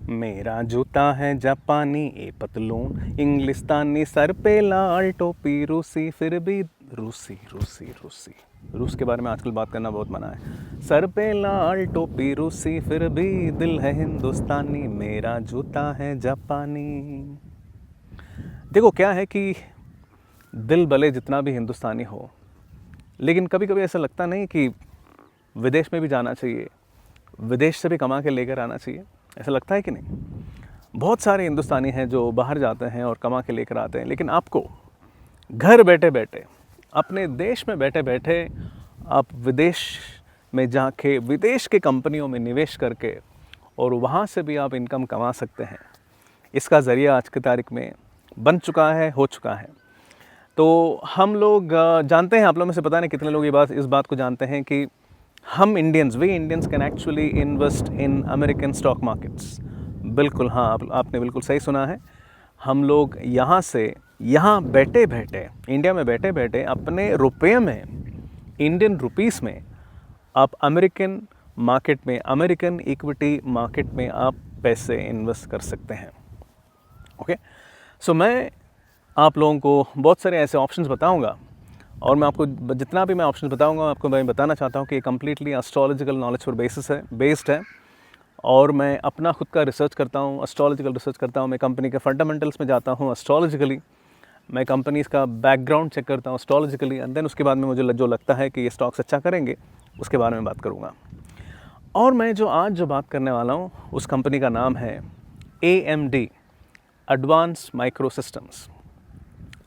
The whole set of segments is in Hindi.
मेरा जूता है जापानी ए पतलून इंग्लिस्तानी सर पे लाल टोपी रूसी फिर भी रूसी रूसी रूसी रूस के बारे में आजकल बात करना बहुत मना है। सर पे लाल टोपी रूसी फिर भी दिल है हिंदुस्तानी मेरा जूता है जापानी। देखो क्या है कि दिल भले जितना भी हिंदुस्तानी हो, लेकिन कभी कभी ऐसा लगता नहीं कि विदेश में भी जाना चाहिए, विदेश से भी कमा के लेकर आना चाहिए, ऐसा लगता है कि नहीं? बहुत सारे हिंदुस्तानी हैं जो बाहर जाते हैं और कमा के लेकर आते हैं, लेकिन आपको घर बैठे बैठे अपने देश में बैठे बैठे आप विदेश में जाके विदेश के कंपनियों में निवेश करके और वहाँ से भी आप इनकम कमा सकते हैं। इसका ज़रिया आज की तारीख में बन चुका है, हो चुका है। तो हम लोग जानते हैं, आप लोगों में से पता नहीं कितने लोग इस बात को जानते हैं कि हम Indians can actually invest in American stock markets. बिल्कुल हाँ, आपने बिल्कुल सही सुना है। हम लोग यहाँ बैठे बैठे इंडिया में बैठे बैठे अपने रुपये में, इंडियन रुपीस में आप अमेरिकन मार्केट में, अमेरिकन इक्विटी मार्केट में आप पैसे इन्वेस्ट कर सकते हैं। ओके, सो मैं आप लोगों को बहुत सारे ऐसे ऑप्शंस बताऊंगा और मैं आपको जितना भी मैं ऑप्शंस बताऊंगा आपको मैं बताना चाहता हूं कि ये कम्प्लीटली एस्ट्रोलॉजिकल नॉलेज पर बेस्ड है और मैं अपना खुद का रिसर्च करता हूं, एस्ट्रोलॉजिकल रिसर्च करता हूं। मैं कंपनी के फंडामेंटल्स में जाता हूं एस्ट्रोलॉजिकली, मैं कंपनीज का बैकग्राउंड चेक करता हूं एस्ट्रोलॉजिकली, एंड देन उसके बाद में मुझे जो लगता है कि ये स्टॉक्स अच्छा करेंगे उसके बारे में बात करूँगा। और मैं आज जो बात करने वाला हूँ उस कंपनी का नाम है AMD, advance micro systems.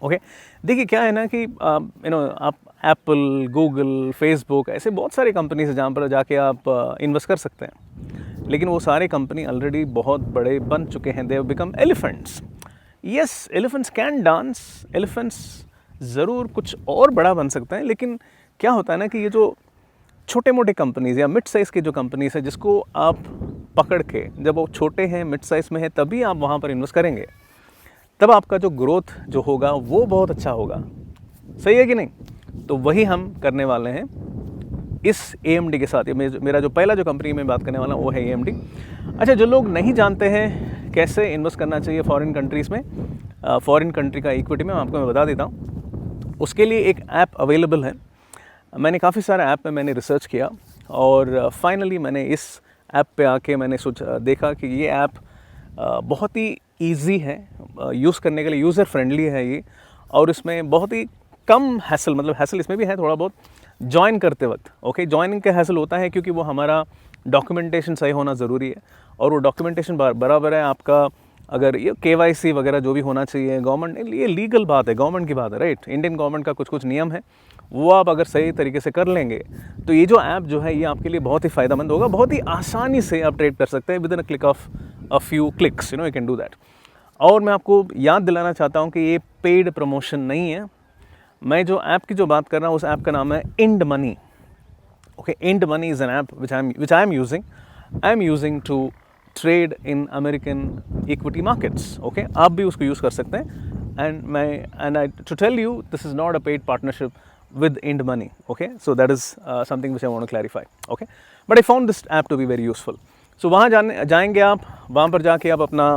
Okay, देखिए क्या है ना कि आप एप्पल, गूगल, फेसबुक ऐसे बहुत सारी कंपनीज हैं जहाँ पर जाके आप इन्वेस्ट कर सकते हैं, लेकिन वो सारे कंपनी ऑलरेडी बहुत बड़े बन चुके हैं। They have become elephants. Yes, elephants can dance, elephants ज़रूर कुछ और बड़ा बन सकते हैं, लेकिन क्या होता है ना कि ये जो छोटे मोटे कंपनीज़ या मिड साइज़ की जो कंपनीज़ है जिसको आप पकड़ के, जब वो छोटे हैं, मिड साइज़ में है, तभी आप वहाँ पर इन्वेस्ट करेंगे, तब आपका जो ग्रोथ जो होगा वो बहुत अच्छा होगा। सही है कि नहीं? तो वही हम करने वाले हैं इस AMD के साथ। मेरा जो पहला जो कंपनी में बात करने वाला हूँ वो है AMD। अच्छा, जो लोग नहीं जानते हैं कैसे इन्वेस्ट करना चाहिए फॉरेन कंट्रीज़ में, फॉरेन कंट्री का इक्विटी में, आपको मैं बता देता हूँ। उसके लिए एक ऐप अवेलेबल है। मैंने काफ़ी सारे ऐप में मैंने रिसर्च किया और फाइनली मैंने इस ऐप पे आके मैंने देखा कि ये ऐप बहुत ही ईजी है यूज़ करने के लिए, यूज़र फ्रेंडली है ये, और इसमें बहुत ही कम हैसल, मतलब हैसल इसमें भी है थोड़ा बहुत ज्वाइन करते वक्त। ओके, ज्वाइनिंग का हैसल होता है क्योंकि वो हमारा डॉक्यूमेंटेशन सही होना ज़रूरी है, और वो डॉक्यूमेंटेशन बराबर है आपका। अगर ये KYC वगैरह जो भी होना चाहिए, गवर्नमेंट, ये लीगल बात है, गवर्नमेंट की बात है, राइट। इंडियन गवर्नमेंट का कुछ नियम है, वो आप अगर सही तरीके से कर लेंगे तो ये जो ऐप जो है ये आपके लिए बहुत ही फ़ायदेमंद होगा। बहुत ही आसानी से आप ट्रेड कर सकते हैं with in a click of a few clicks, you can do that. और मैं आपको याद दिलाना चाहता हूँ कि ये पेड प्रमोशन नहीं है। मैं जो ऐप की जो बात कर रहा हूँ उस ऐप का नाम है Ind money. Okay, Ind money is an app which I am using to trade in American equity markets. Okay, आप भी उसको यूज़ कर सकते हैं। And I to tell you this is not a paid partnership with Ind Money. Okay, so that is something which I want to clarify. Okay, but I found this app to be very useful. So वहाँ जाएंगे आप, वहाँ पर जाके आप अपना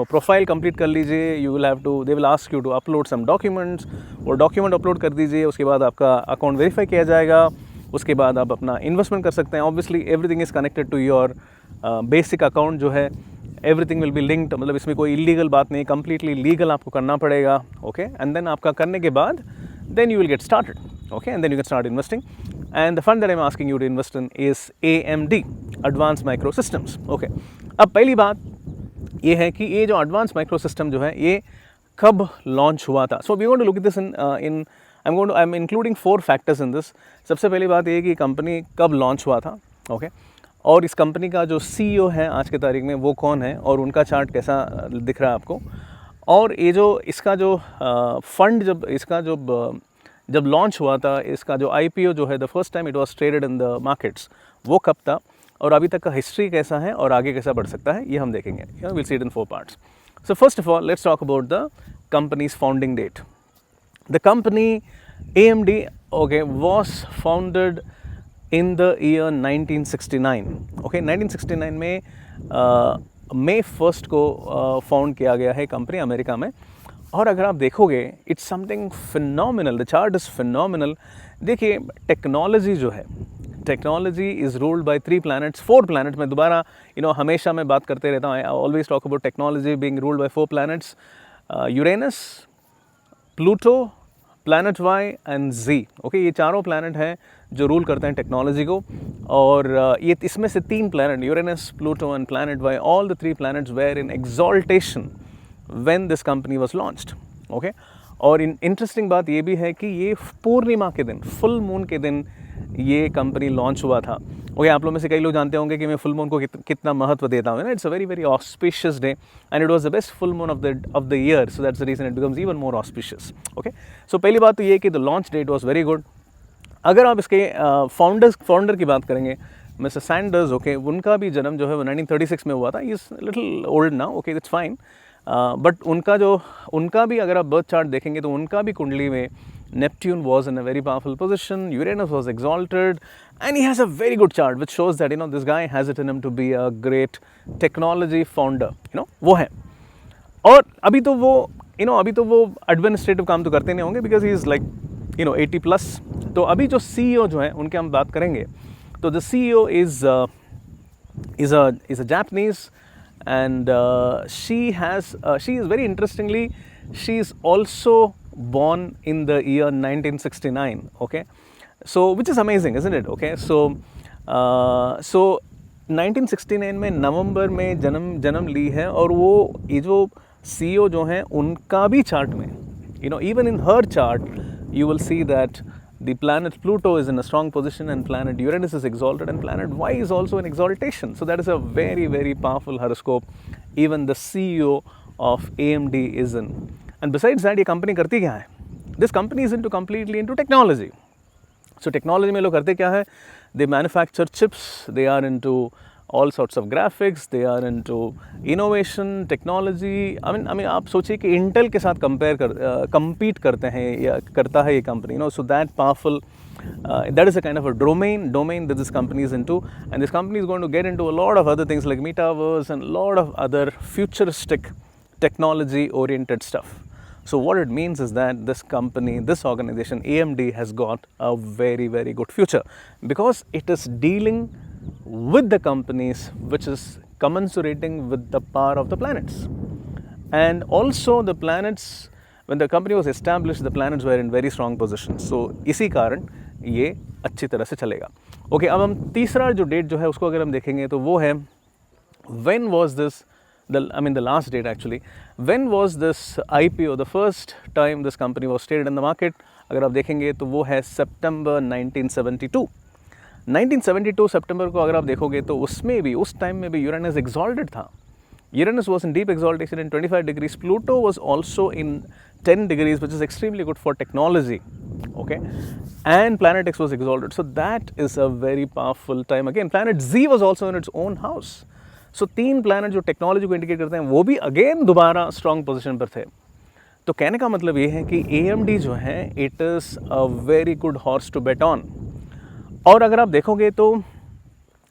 प्रोफाइल कंप्लीट कर लीजिए। You will have to, they will ask you to upload some documents, और डॉक्यूमेंट अपलोड कर दीजिए। उसके बाद आपका अकाउंट वेरीफाई किया जाएगा, उसके बाद आप अपना इन्वेस्टमेंट कर सकते हैं। Obviously everything is connected to your basic account जो है, एवरीथिंग विल बी लिंक्ड, मतलब इसमें कोई इलीगल बात नहीं, कम्प्लीटली लीगल आपको करना पड़ेगा। ओके, एंड देन आपका करने के बाद then you will get started, okay, and then you can start investing. And the fund that I'm asking you to invest in is AMD, Advanced Micro Systems. Okay, अब पहली बात ये है कि ये जो Advanced Micro System जो है ये कब लॉन्च हुआ था। So we want to look at this I'm including 4 factors in this. सबसे पहली बात ये कि कंपनी कब लॉन्च हुआ था, okay, और इस कंपनी का जो CEO है आज के तारीख में वो कौन है, और उनका चार्ट कैसा दिख रहा है आपको। और ये जो इसका जो फंड जब लॉन्च हुआ था, इसका जो IPO जो है, the first time it was traded in the markets, वो कब था, और अभी तक का हिस्ट्री कैसा है और आगे कैसा बढ़ सकता है, ये हम देखेंगे। Will see it in 4 parts. So first of all let's talk about the company's founding date. The company AMD, okay, was founded in the year 1969. Okay, 1969 में मई 1 को फाउंड किया गया है कंपनी अमेरिका में। और अगर आप देखोगे it's something phenomenal, the chart is phenomenal. देखिए टेक्नोलॉजी जो है, technology is ruled by 3 planets, 4 planets में दोबारा हमेशा मैं बात करते रहता हूँ, I always talk about technology being ruled by 4 planets, Uranus, Pluto, planet Y and G. Okay, ये चारों प्लैनेट हैं जो रूल करते हैं टेक्नोलॉजी को। और ये इसमें से 3 planet, Uranus, Pluto and planet Y, all the 3 planets were in exaltation when this company was launched. Okay, और इंटरेस्टिंग बात ये भी है कि ये पूर्णिमा के दिन, फुल मून के दिन ये कंपनी लॉन्च हुआ था। ओके, आप लोग में से कई लोग जानते होंगे कि मैं फुल मून को कितना महत्व देता हूँ ना। It's a very very auspicious day and it was the best full moon of the year, so that's the reason it becomes even more auspicious. Okay, so पहली बात तो ये कि the launch date was very good. अगर आप इसके फाउंडर की बात करेंगे, मिस्टर सैंडर्स, ओके, उनका भी जन्म जो है वो 1936 में हुआ था। Is little old now, okay, that's fine. But उनका भी अगर आप बर्थ चार्ट देखेंगे तो उनका भी कुंडली में Neptune was in a very powerful position, Uranus was exalted, and he has a very good chart which shows that this guy has it in him to be a great technology founder, वो है। और अभी तो वो एडमिनिस्ट्रेटिव काम तो करते नहीं होंगे बिकॉज ही इज़ लाइक 80+। तो अभी जो CEO जो है उनके हम बात करेंगे, तो the CEO is a Japanese, and she is very interestingly, she is also born in the year 1969, okay, so which is amazing, isn't it? Okay, so 1969 में नवंबर में जन्म ली है। और वो ये जो CEO जो हैं उनका भी चार्ट में, even in her chart you will see that the planet Pluto is in a strong position and planet Uranus is exalted and planet Y is also in exaltation. So that is a very very powerful horoscope even the CEO of AMD is in. And besides that, ये कंपनी करती क्या है? This company is completely into technology. So technology में लोग करते क्या है? They manufacture chips, they are into all sorts of graphics, they are into innovation, technology. I mean आप सोचिए कि इंटेल के साथ compete करते हैं या करता है ये company, so that powerful, that is a kind of a domain that this company is into, and this company is going to get into a lot of other things like metaverse and a lot of other futuristic technology oriented stuff. So what it means is that this company, this organization AMD has got a very very good future because it is dealing with the companies which is commensurating with the power of the planets. And also the planets, when the company was established, the planets were in very strong position. So इसी कारण ये अच्छी तरह से चलेगा। Okay, अब हम तीसरा जो डेट जो है उसको अगर हम देखेंगे तो वो है when was this, the last date actually, when was this IPO, the first time this company was traded in the market, अगर आप देखेंगे तो वो है September 1972। 1972 सितंबर को अगर आप देखोगे तो उसमें भी, उस टाइम में भी यूरेनस एक्सॉल्टेड था। Uranus was in deep exaltation in 25 degrees. Pluto was also in 10 degrees, which is extremely good for technology. Okay, and Planet X was exalted. So that is a very powerful time. Again, Planet Z was also in its own house. So 3 planet जो टेक्नोलॉजी को इंडिकेट करते हैं वो भी अगेन दोबारा स्ट्रॉन्ग पोजीशन पर थे। तो कहने का मतलब ये है कि AMD जो है it is a very good horse to bet on. और अगर आप देखोगे तो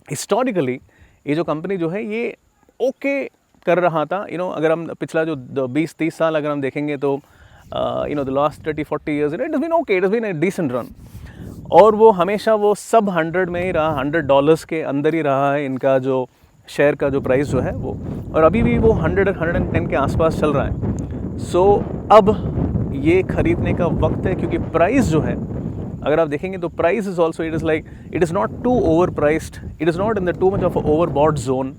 हिस्टोरिकली ये जो कंपनी जो है ये ओके कर रहा था। अगर हम पिछला जो 20-30 साल अगर हम देखेंगे तो the last 30-40 years it has been okay, it has been a decent run. और वो हमेशा वो सब 100 में ही रहा, $100 के अंदर ही रहा है इनका जो शेयर का जो प्राइस जो है वो, और अभी भी वो 100-110 के आसपास चल रहा है। सो अब ये खरीदने का वक्त है क्योंकि प्राइस जो है अगर आप देखेंगे तो price is also it is not too over priced, it is not in the too much of over bought zone.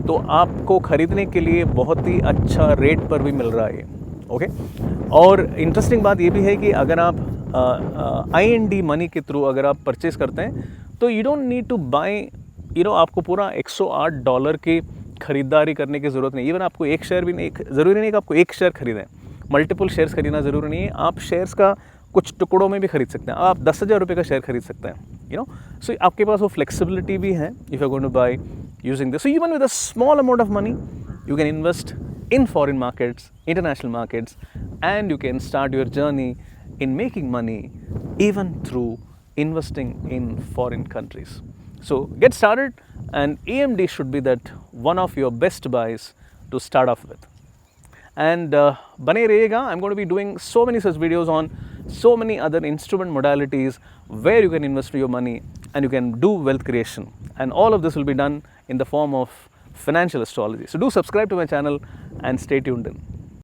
तो आपको ख़रीदने के लिए बहुत ही अच्छा रेट पर भी मिल रहा है। ओके, और इंटरेस्टिंग बात ये भी है कि अगर आप IND मनी के थ्रू अगर आप परचेस करते हैं तो you don't need to buy, आपको पूरा $108 की ख़रीदारी करने की ज़रूरत नहीं। इवन आपको एक शेयर भी नहीं, ज़रूरी नहीं कि आपको एक शेयर खरीदें, मल्टीपल शेयर्स खरीदना ज़रूरी नहीं है। आप शेयर्स का कुछ टुकड़ों में भी खरीद सकते हैं। आप 10,000 रुपये का शेयर खरीद सकते हैं, सो आपके पास वो फ्लेक्सिबिलिटी भी है if you going to buy using this. So even with a small amount of money you can invest in foreign markets, international markets, and you can start your journey in making money even through investing in foreign countries. So get started, and AMD should be that one of your best buys to start off with. And बने रहिएगा. I'm going to be doing so many such videos on so many other instrument modalities where you can invest your money and you can do wealth creation. And all of this will be done in the form of financial astrology. So do subscribe to my channel and stay tuned in.